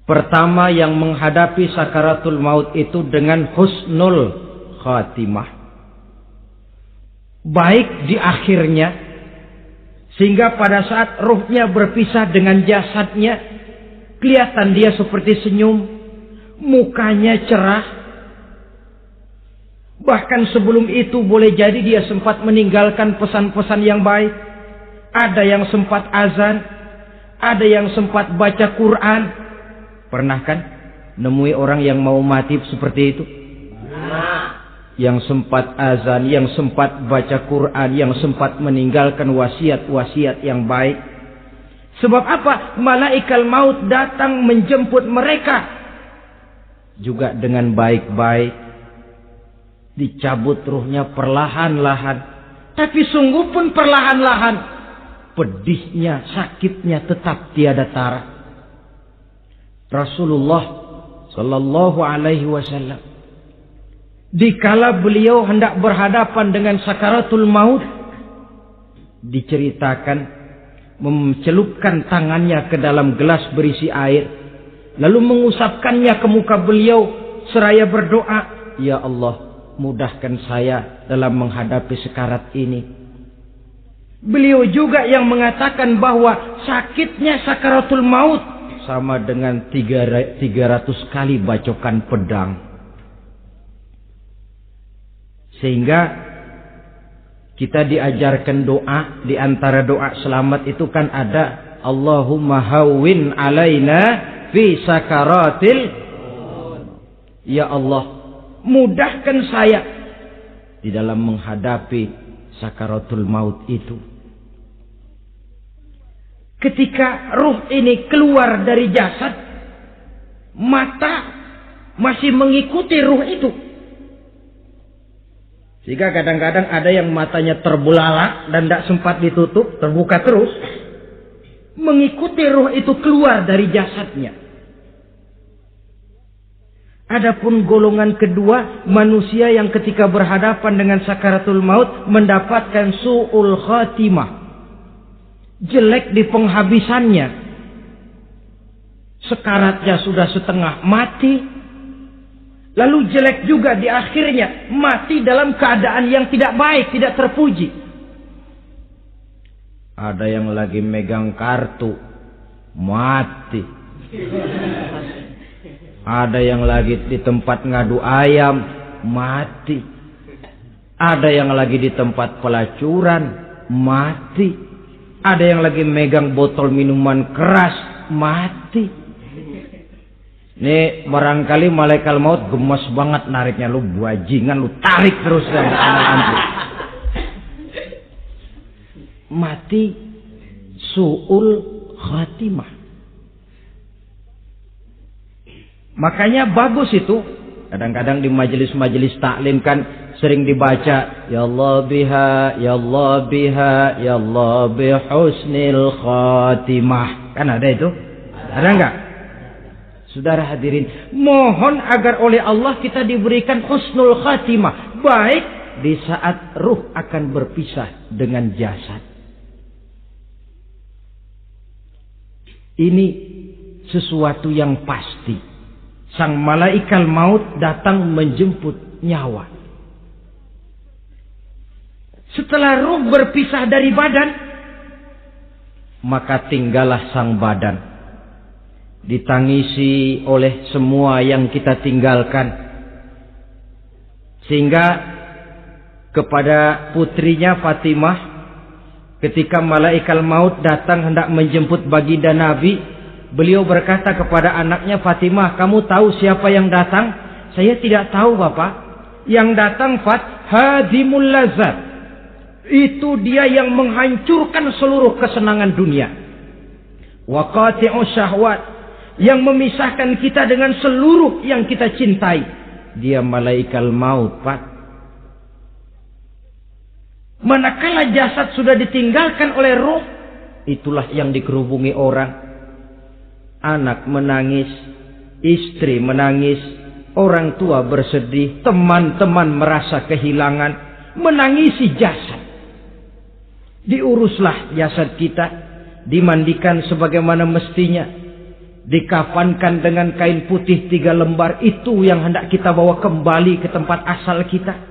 Pertama, yang menghadapi sakaratul maut itu dengan husnul khatimah, baik di akhirnya, sehingga pada saat ruhnya berpisah dengan jasadnya, kelihatan dia seperti senyum, mukanya cerah. Bahkan sebelum itu boleh jadi dia sempat meninggalkan pesan-pesan yang baik. Ada yang sempat azan, ada yang sempat baca Quran. Pernah kan nemui orang yang mau mati seperti itu? Yang sempat azan, yang sempat baca Quran, yang sempat meninggalkan wasiat-wasiat yang baik. Sebab apa? Malaikat maut datang menjemput mereka juga dengan baik-baik. Dicabut ruhnya perlahan-lahan, tapi sungguh pun perlahan-lahan. Pedihnya, sakitnya tetap tiada tara. Rasulullah Sallallahu Alaihi Wasallam, dikala beliau hendak berhadapan dengan sakaratul maut, diceritakan mencelupkan tangannya ke dalam gelas berisi air, lalu mengusapkannya ke muka beliau seraya berdoa, Ya Allah, mudahkan saya dalam menghadapi sekarat ini. Beliau juga yang mengatakan bahwa sakitnya sakaratul maut sama dengan 300 kali bacokan pedang. Sehingga kita diajarkan doa, di antara doa selamat itu kan ada Allahumma hawwin alaina fi sakaratil. Ya Allah, mudahkan saya di dalam menghadapi sakaratul maut itu. Ketika ruh ini keluar dari jasad, mata masih mengikuti ruh itu. Sehingga kadang-kadang ada yang matanya terbelalak dan tidak sempat ditutup, terbuka terus, mengikuti ruh itu keluar dari jasadnya. Adapun golongan kedua, manusia yang ketika berhadapan dengan sakaratul maut mendapatkan su'ul khatimah, jelek di penghabisannya. Sekaratnya sudah setengah mati, lalu jelek juga di akhirnya, mati dalam keadaan yang tidak baik, tidak terpuji. Ada yang lagi megang kartu, mati. Ada yang lagi di tempat ngadu ayam, mati. Ada yang lagi di tempat pelacuran, mati. Ada yang lagi megang botol minuman keras, mati. Nih barangkali malaikat maut gemes banget nariknya, lu bajingan, lu tarik terus dan mati su'ul khatimah. Makanya bagus itu. Kadang-kadang di majelis-majelis taklim kan sering dibaca, ya Allah biha, ya Allah biha, ya Allah bihusnil khatimah. Kan ada itu? Ada enggak? Saudara hadirin, mohon agar oleh Allah kita diberikan husnul khatimah, baik di saat ruh akan berpisah dengan jasad. Ini sesuatu yang pasti. Sang malaikat maut datang menjemput nyawa. Setelah ruh berpisah dari badan, maka tinggallah sang badan. Ditangisi oleh semua yang kita tinggalkan. Sehingga kepada putrinya Fatimah, ketika malaikat maut datang hendak menjemput baginda Nabi, beliau berkata kepada anaknya, Fatimah, kamu tahu siapa yang datang? Saya tidak tahu, Bapak. Yang datang hadimul lazat. Itu dia yang menghancurkan seluruh kesenangan dunia. Wa qati'u syahwat, yang memisahkan kita dengan seluruh yang kita cintai. Dia malaikat maut, Pak. Manakala jasad sudah ditinggalkan oleh roh, itulah yang dikerubungi orang. Anak menangis, istri menangis, orang tua bersedih, teman-teman merasa kehilangan, menangisi jasad. Diuruslah jasad kita, dimandikan sebagaimana mestinya, dikafankan dengan kain putih 3 lembar, itu yang hendak kita bawa kembali ke tempat asal kita.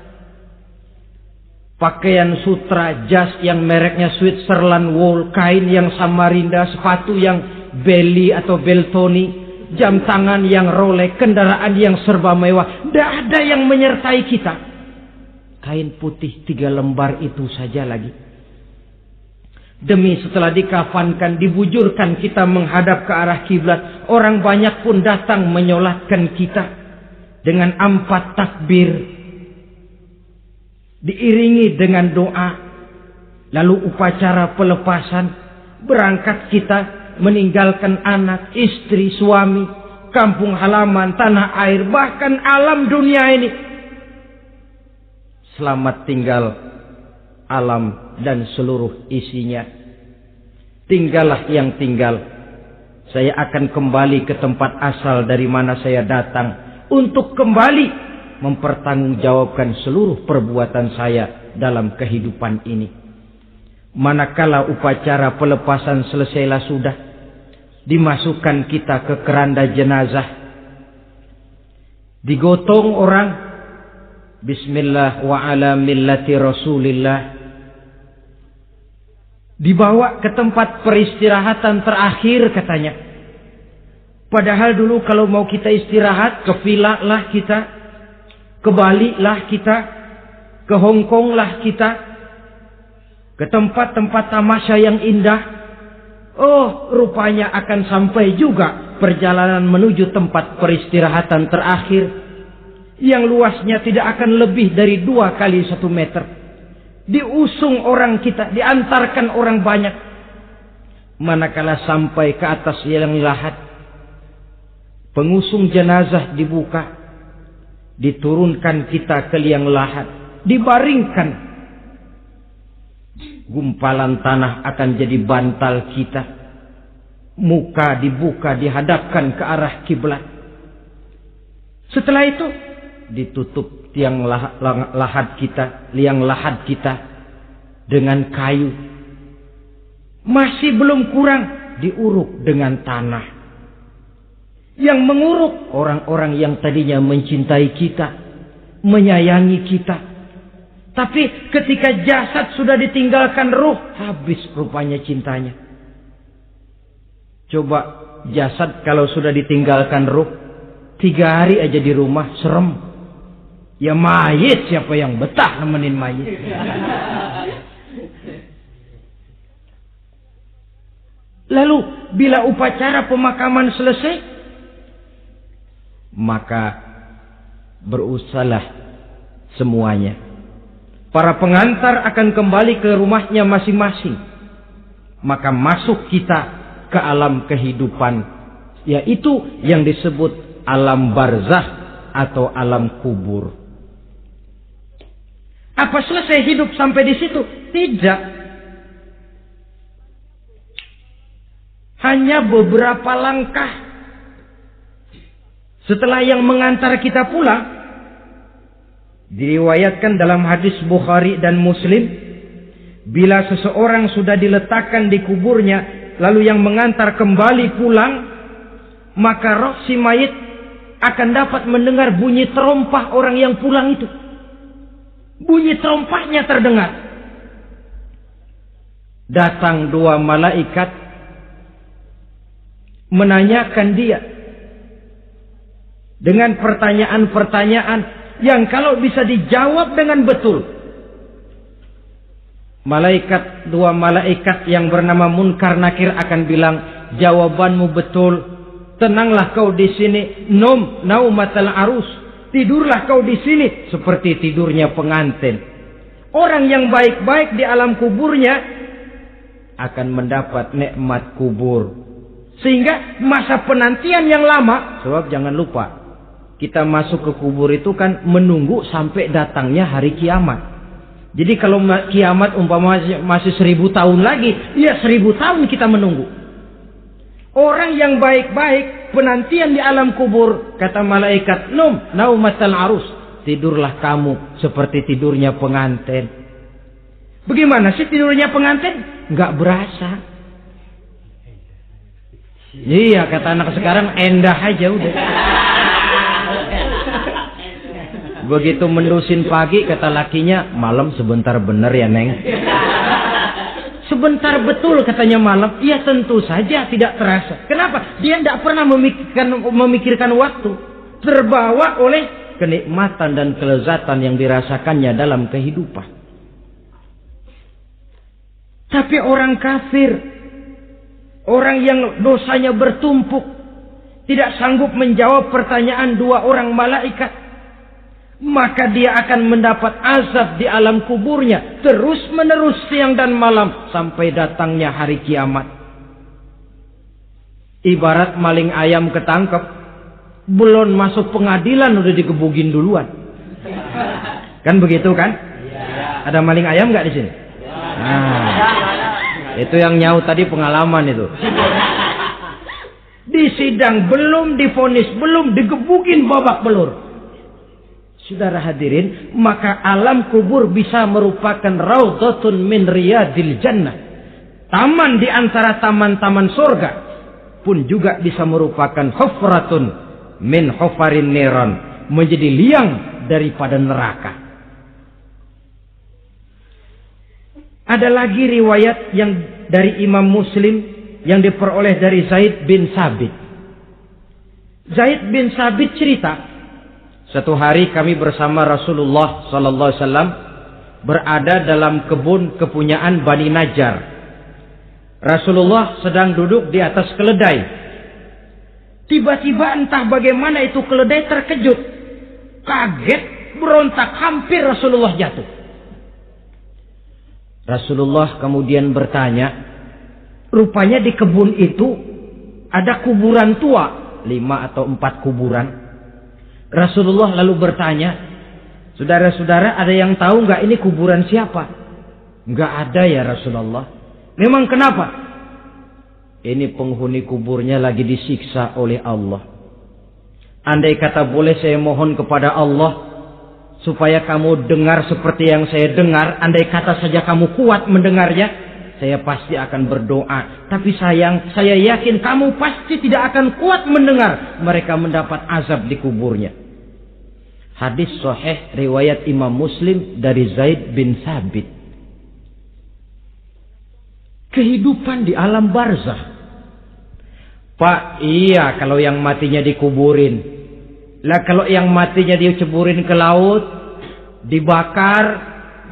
Pakaian sutra, jas yang mereknya Switzerland wool, kain yang Samarinda, sepatu yang Belly atau Beltoni, jam tangan yang Rolex, kendaraan yang serba mewah. Tidak ada yang menyertai kita. Kain putih 3 lembar itu saja lagi. Demi setelah dikafankan, dibujurkan kita menghadap ke arah kiblat. Orang banyak pun datang menyolatkan kita dengan 4 takbir, diiringi dengan doa. Lalu upacara pelepasan, berangkat kita meninggalkan anak, istri, suami, kampung halaman, tanah air, bahkan alam dunia ini. Selamat tinggal alam dan seluruh isinya. Tinggallah yang tinggal. Saya akan kembali ke tempat asal dari mana saya datang, untuk kembali mempertanggungjawabkan seluruh perbuatan saya dalam kehidupan ini. Manakala upacara pelepasan selesailah sudah, dimasukkan kita ke keranda jenazah, digotong orang, bismillah wa ala millati rasulillah, dibawa ke tempat peristirahatan terakhir katanya. Padahal dulu kalau mau kita istirahat, ke villa lah kita, ke Bali lah kita, ke Hong Kong lah kita, ke tempat-tempat tamasya yang indah. Oh, rupanya akan sampai juga perjalanan menuju tempat peristirahatan terakhir, yang luasnya tidak akan lebih dari 2 kali 1 meter. Diusung orang kita, diantarkan orang banyak. Manakala sampai ke atas liang lahat, pengusung jenazah dibuka, diturunkan kita ke liang lahat, dibaringkan. Gumpalan tanah akan jadi bantal kita. Muka dibuka, dihadapkan ke arah kiblat. Setelah itu ditutup liang lahat kita dengan kayu. Masih belum kurang, diuruk dengan tanah. Yang menguruk orang-orang yang tadinya mencintai kita, menyayangi kita. Tapi ketika jasad sudah ditinggalkan ruh, habis rupanya cintanya. Coba jasad kalau sudah ditinggalkan ruh, 3 hari aja di rumah, serem. Ya mayit, siapa yang betah nemenin mayit? Lalu bila upacara pemakaman selesai, maka berusahalah semuanya. Para pengantar akan kembali ke rumahnya masing-masing. Maka masuk kita ke alam kehidupan, yaitu yang disebut alam barzakh atau alam kubur. Apa selesai hidup sampai di situ? Tidak. Hanya beberapa langkah setelah yang mengantar kita pulang. Diriwayatkan dalam hadis Bukhari dan Muslim, bila seseorang sudah diletakkan di kuburnya, lalu yang mengantar kembali pulang, maka roh si mayit akan dapat mendengar bunyi terompah orang yang pulang itu. Bunyi terompahnya terdengar. Datang dua malaikat menanyakan dia dengan pertanyaan-pertanyaan yang kalau bisa dijawab dengan betul, dua malaikat yang bernama Munkar Nakir akan bilang, jawabanmu betul, tenanglah kau di sini, naumatal arus, tidurlah kau di sini seperti tidurnya pengantin. Orang yang baik-baik di alam kuburnya akan mendapat nikmat kubur. Sehingga masa penantian yang lama, sebab jangan lupa, kita masuk ke kubur itu kan menunggu sampai datangnya hari kiamat. Jadi kalau kiamat umpama masih 1000 tahun lagi, ya 1000 tahun kita menunggu. Orang yang baik-baik penantian di alam kubur, kata malaikat, naumatal arus, tidurlah kamu seperti tidurnya pengantin. Bagaimana sih tidurnya pengantin? Nggak berasa. Iya, kata anak sekarang, endah aja udah. Begitu mendusin pagi, kata lakinya, malam sebentar bener ya Neng. Sebentar betul katanya malam. Iya tentu saja tidak terasa. Kenapa? Dia tidak pernah memikirkan waktu. Terbawa oleh kenikmatan dan kelezatan yang dirasakannya dalam kehidupan. Tapi orang kafir, orang yang dosanya bertumpuk, tidak sanggup menjawab pertanyaan dua orang malaikat, maka dia akan mendapat azab di alam kuburnya terus menerus siang dan malam sampai datangnya hari kiamat. Ibarat maling ayam ketangkep, belum masuk pengadilan udah digebugin duluan. Kan begitu kan? Ada maling ayam nggak di sini? Nah, itu yang nyaut tadi pengalaman itu. Di sidang belum divonis, belum digebugin babak belur. Saudara hadirin, maka alam kubur bisa merupakan raudhatun min riyadil jannah. Taman di antara taman-taman surga pun juga bisa merupakan hufratun min hufarin niran, menjadi liang daripada neraka. Ada lagi riwayat yang dari Imam Muslim yang diperoleh dari Zaid bin Sabit. Zaid bin Sabit cerita, satu hari kami bersama Rasulullah sallallahu alaihi wasallam berada dalam kebun kepunyaan Bani Najjar. Rasulullah sedang duduk di atas keledai. Tiba-tiba entah bagaimana itu keledai terkejut, kaget, berontak, hampir Rasulullah jatuh. Rasulullah kemudian bertanya, rupanya di kebun itu ada kuburan tua, 5 atau 4 kuburan. Rasulullah lalu bertanya, saudara-saudara ada yang tahu nggak ini kuburan siapa? Nggak ada ya Rasulullah. Memang kenapa? Ini penghuni kuburnya lagi disiksa oleh Allah. Andai kata boleh saya mohon kepada Allah supaya kamu dengar seperti yang saya dengar, andai kata saja kamu kuat mendengarnya, saya pasti akan berdoa. Tapi sayang, saya yakin kamu pasti tidak akan kuat mendengar mereka mendapat azab di kuburnya. Hadis sahih riwayat Imam Muslim dari Zaid bin Sabit. Kehidupan di alam barzakh. Pak, iya kalau yang matinya dikuburin. Lah kalau yang matinya diceburin ke laut, dibakar,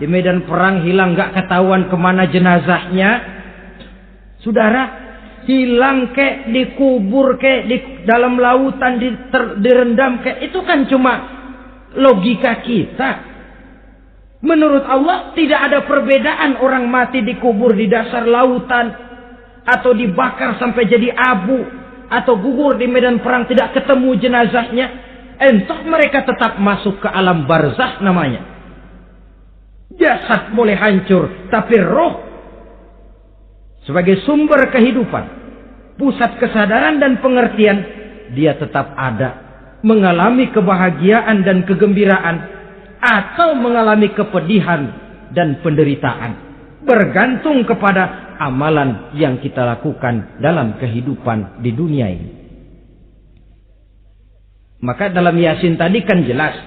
di medan perang hilang, nggak ketahuan kemana jenazahnya. Saudara, hilang kek, dikubur kek, di dalam lautan direndam kek, itu kan cuma logika kita. Menurut Allah tidak ada perbedaan orang mati dikubur di dasar lautan, atau dibakar sampai jadi abu, atau gugur di medan perang tidak ketemu jenazahnya. Entah mereka tetap masuk ke alam barzakh namanya. Jasad boleh hancur, tapi roh sebagai sumber kehidupan, pusat kesadaran dan pengertian, dia tetap ada, mengalami kebahagiaan dan kegembiraan, atau mengalami kepedihan dan penderitaan, bergantung kepada amalan yang kita lakukan dalam kehidupan di dunia ini. Maka dalam Yasin tadi kan jelas,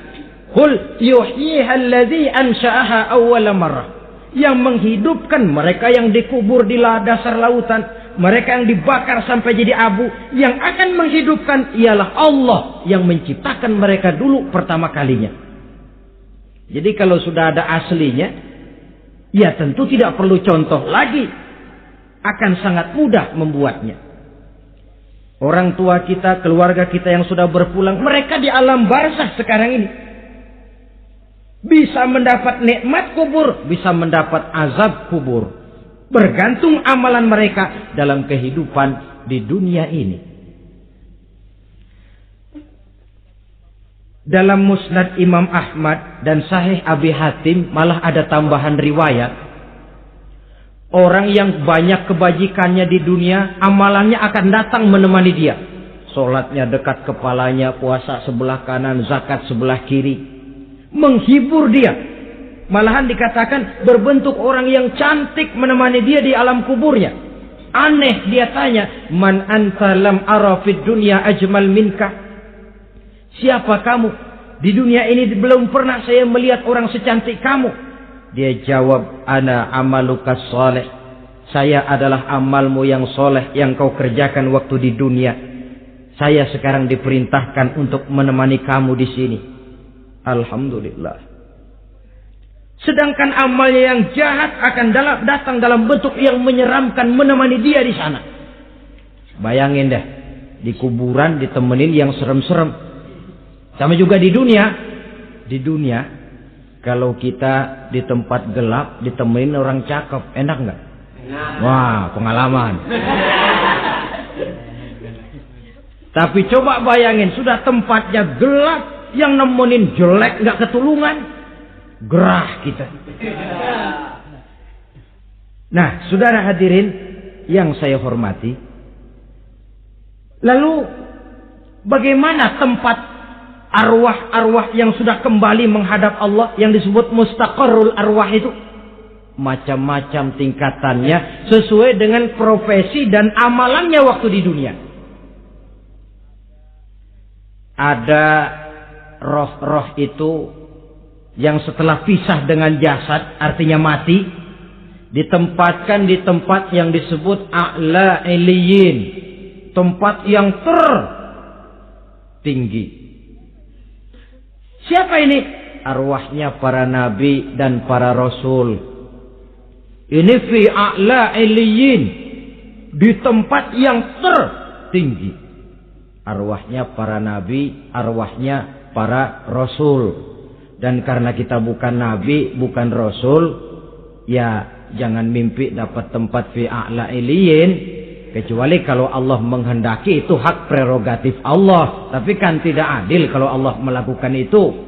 qul yuhyiha alladzi ansha'aha awwala marrah. Yang menghidupkan mereka yang dikubur di dasar lautan, mereka yang dibakar sampai jadi abu, yang akan menghidupkan ialah Allah yang menciptakan mereka dulu pertama kalinya. Jadi kalau sudah ada aslinya, ya tentu tidak perlu contoh lagi, akan sangat mudah membuatnya. Orang tua kita, keluarga kita yang sudah berpulang, mereka di alam barzakh sekarang ini bisa mendapat nikmat kubur, bisa mendapat azab kubur, bergantung amalan mereka dalam kehidupan di dunia ini. Dalam Musnad Imam Ahmad dan Sahih Abi Hatim malah ada tambahan riwayat. Orang yang banyak kebajikannya di dunia, amalannya akan datang menemani dia. Sholatnya dekat kepalanya, puasa sebelah kanan, zakat sebelah kiri. Menghibur dia. Malahan dikatakan berbentuk orang yang cantik menemani dia di alam kuburnya. Aneh dia tanya, man anta lam ara fid dunya ajmal minka. Siapa kamu? Di dunia ini belum pernah saya melihat orang secantik kamu. Dia jawab, ana amaluka soleh. Saya adalah amalmu yang soleh yang kau kerjakan waktu di dunia. Saya sekarang diperintahkan untuk menemani kamu di sini. Alhamdulillah. Sedangkan amalnya yang jahat akan datang dalam bentuk yang menyeramkan menemani dia di sana. Bayangin deh, di kuburan ditemenin yang serem-serem. Sama juga di dunia. Di dunia, kalau kita di tempat gelap ditemenin orang cakep, enak nggak? Wah, pengalaman. Tapi coba bayangin, sudah tempatnya gelap, yang nemenin jelek nggak ketulungan, gerah kita. Nah, saudara hadirin yang saya hormati, lalu bagaimana tempat arwah-arwah yang sudah kembali menghadap Allah yang disebut mustaqarrul arwah itu? Macam-macam tingkatannya sesuai dengan profesi dan amalannya waktu di dunia. Ada roh-roh itu yang setelah pisah dengan jasad, artinya mati, ditempatkan di tempat yang disebut a'la iliyin, tempat yang tertinggi. Siapa ini? Arwahnya para nabi dan para rasul. Ini fi a'la iliyin, di tempat yang tertinggi. Arwahnya para nabi, arwahnya para rasul. Dan karena kita bukan nabi, bukan rasul, ya jangan mimpi dapat tempat fi a'la iliyin, kecuali kalau Allah menghendaki. Itu hak prerogatif Allah. Tapi kan tidak adil kalau Allah melakukan itu.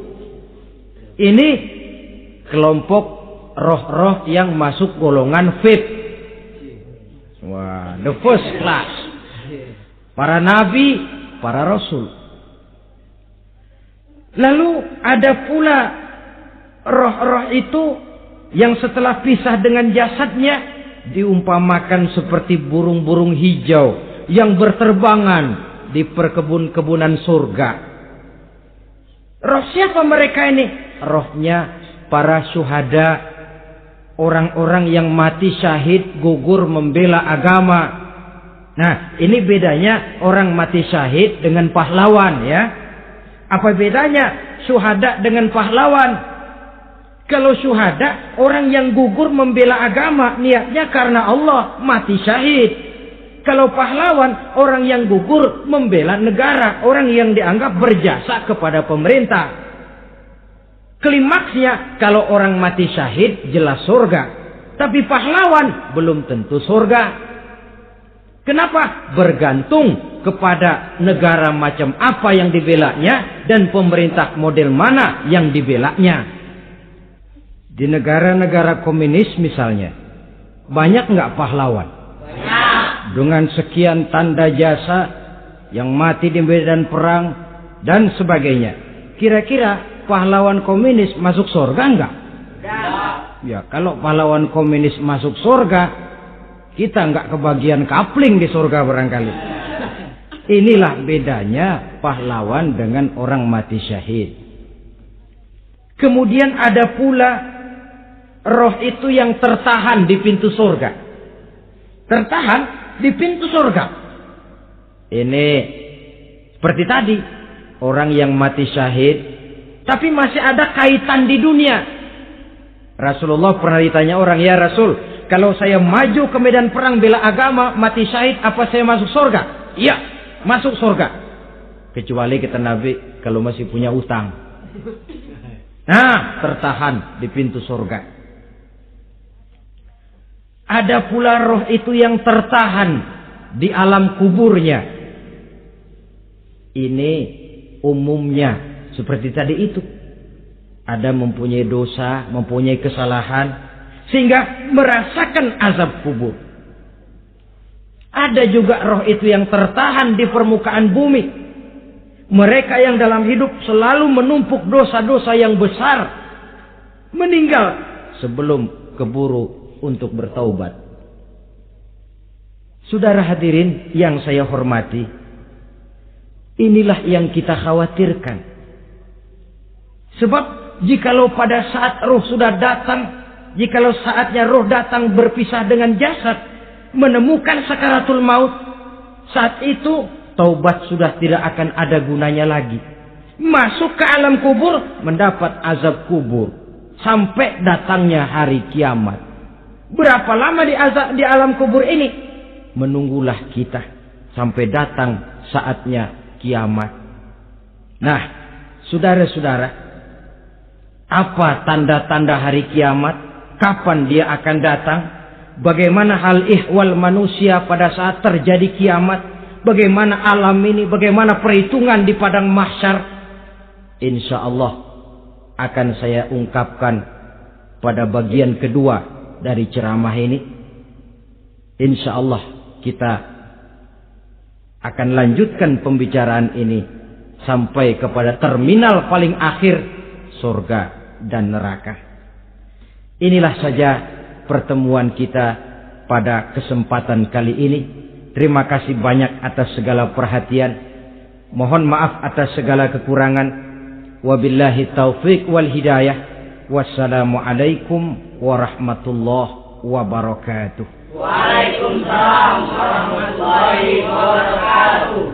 Ini kelompok roh-roh yang masuk golongan VIP. Wah, the first class. Para nabi, para rasul. Lalu ada pula roh-roh itu yang setelah pisah dengan jasadnya diumpamakan seperti burung-burung hijau yang berterbangan di perkebun-kebunan surga. Roh siapa mereka ini? Rohnya para syuhada, orang-orang yang mati syahid gugur membela agama. Nah, ini bedanya orang mati syahid dengan pahlawan, ya. Apa bedanya syuhada dengan pahlawan? Kalau syuhada, orang yang gugur membela agama, niatnya karena Allah, mati syahid. Kalau pahlawan, orang yang gugur membela negara, orang yang dianggap berjasa kepada pemerintah. Klimaksnya, kalau orang mati syahid jelas surga, tapi pahlawan belum tentu surga. Kenapa? Bergantung kepada negara macam apa yang dibelanya dan pemerintah model mana yang dibelanya. Di negara-negara komunis misalnya, banyak nggak pahlawan? Banyak. Dengan sekian tanda jasa yang mati di medan perang dan sebagainya. Kira-kira pahlawan komunis masuk surga enggak? Enggak. Ya, kalau pahlawan komunis masuk surga, kita enggak kebagian kapling di surga barangkali. Inilah bedanya pahlawan dengan orang mati syahid. Kemudian ada pula roh itu yang tertahan di pintu surga. Tertahan di pintu surga. Ini seperti tadi, orang yang mati syahid tapi masih ada kaitan di dunia. Rasulullah pernah ditanya orang, "Ya Rasul, kalau saya maju ke medan perang bela agama, mati syahid, apa saya masuk surga?" "Iya, masuk surga." Kecuali kata Nabi, kalau masih punya utang. Nah, tertahan di pintu surga. Ada pula roh itu yang tertahan di alam kuburnya. Ini umumnya seperti tadi itu. Ada mempunyai dosa, mempunyai kesalahan, sehingga merasakan azab kubur. Ada juga roh itu yang tertahan di permukaan bumi. Mereka yang dalam hidup selalu menumpuk dosa-dosa yang besar, meninggal sebelum keburu untuk bertaubat. Saudara hadirin yang saya hormati, inilah yang kita khawatirkan. Sebab jikalau pada saat roh sudah datang, jikalau saatnya roh datang berpisah dengan jasad, menemukan sakaratul maut, saat itu taubat sudah tidak akan ada gunanya lagi. Masuk ke alam kubur, mendapat azab kubur sampai datangnya hari kiamat. Berapa lama di alam kubur ini? Menunggulah kita sampai datang saatnya kiamat. Nah, saudara-saudara, apa tanda-tanda hari kiamat? Kapan dia akan datang? Bagaimana hal ihwal manusia pada saat terjadi kiamat? Bagaimana alam ini? Bagaimana perhitungan di padang mahsyar? Insya Allah akan saya ungkapkan pada bagian kedua dari ceramah ini. Insya Allah kita akan lanjutkan pembicaraan ini sampai kepada terminal paling akhir, surga dan neraka. Inilah saja pertemuan kita pada kesempatan kali ini. Terima kasih banyak atas segala perhatian. Mohon maaf atas segala kekurangan. Wabillahi taufiq wal hidayah. Wassalamualaikum warahmatullahi wabarakatuh. Waalaikumsalam warahmatullahi wabarakatuh.